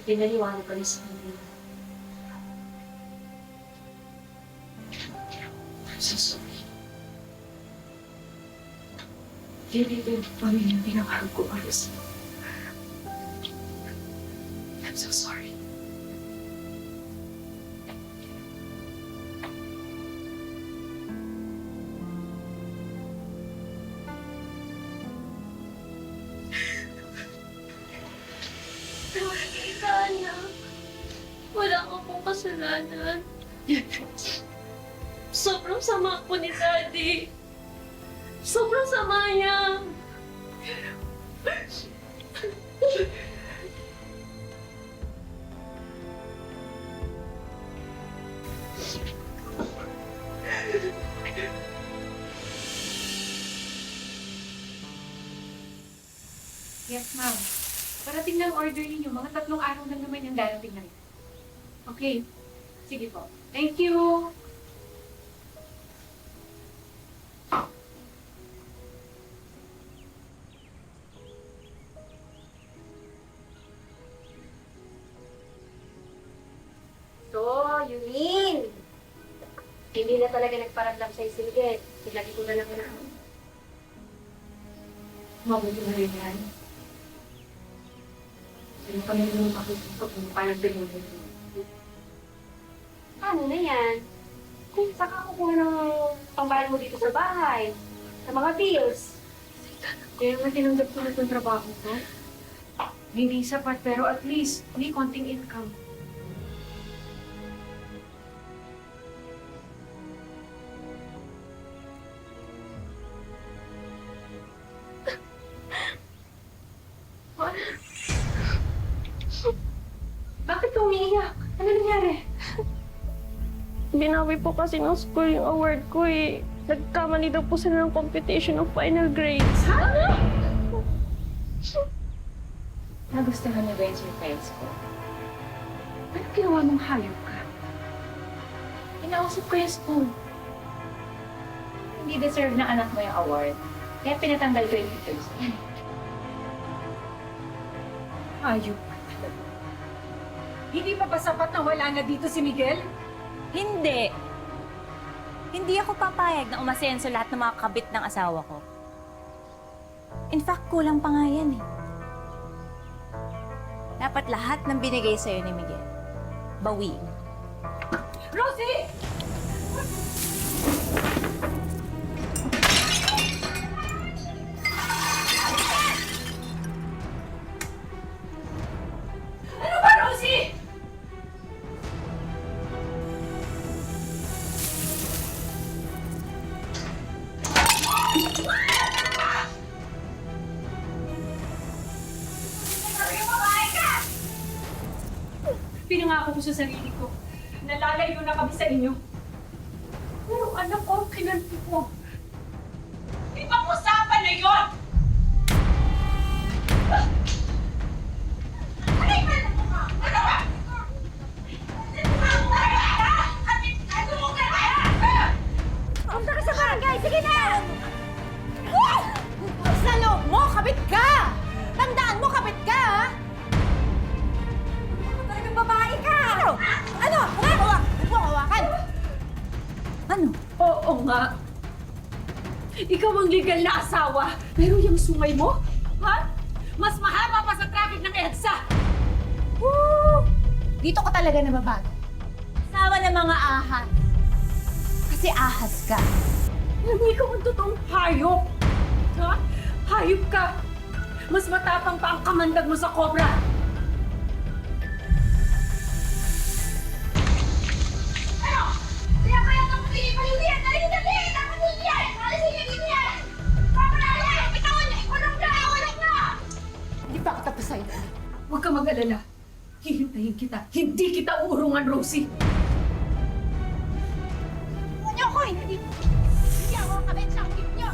Pinaliwanag ko rin sa kanila. I'm so sorry. Hindi din pamilya tinawag ko ayos. I'm so sorry. Sana. Wala ka pong kasalanan. Sobrang sama po ni Daddy. Sobrang sama niya. Yes, ma'am. Parating na ang order ninyo. Mga 3 araw lang naman yung darating na rin. Okay. Sige po. Thank you! So, you mean, hindi na talaga nagparamdam sa'yo si Miguel. Silagi ko na lang na. Mabuti na rin yan. Sino kami nung pakikita kung paano pinulong. Paano na yan? Kung saka kukuha ng pambayad mo dito sa bahay, sa mga bills. Kaya nga tinanggap ko na itong trabaho ko. Hindi sapat, pero at least may konting income. Bakit ka umiiyak? Ano nangyari? Binawi po kasi ng school yung award ko eh. Nagkamali daw po sila ng competition of final grades. Nagustuhan niyo ba yung surprise ko? Ano ginawa mong hayop ka? Inausap ko yung school. Hindi deserve ng anak mo yung award. Kaya pinatanggal ko yung pictures. Hayop ka talaga. Hindi pa ba sapat na wala na dito si Miguel? Hindi. Hindi ako papayag na umasenso lahat ng mga kabit ng asawa ko. In fact, kulang pa nga yan eh. Dapat lahat ng binigay sa'yo ni Miguel, bawiin. Rosie! Ano ba, Rosie? Pinangako ko sa sarili ko. Nalalayo na kami sa inyo. Pero anak ko, kinanti ko. Ibang usapan na yun! Ano yung malam mo ka? Ano ba? Punta ka sa barangay! Sige na! Sa loob mo, kabit ka! Tandaan mo, kabit ka, ha? Talagang babae ka! Ano? Huwag mo hawakan! Ano? Oo nga. Ikaw ang legal na asawa. Pero yung sungay mo, ha? Mas mahaba pa sa traffic ng EDSA. Woo! Dito ka talaga nababago. Asawa ng mga ahas. Kasi ahas ka. Hindi ka ang totoong hayop. Ha? Hayop ka. Mas matapang pa ang kamandag mo sa cobra. Ano? Kaya kaya ka pinipaliwian! Dali! Dapat hindi yan! Alisin niyo din yan! Paparaya! Bitawan niyo! Ikulong na! Ikulong na! Hindi pa ako tapos sa'yo. Huwag ka mag-alala. Hihintayin kita. Hindi kita uurungan, Rosie. Huwag niyo ako! Hindi ako kabit sa akit niyo!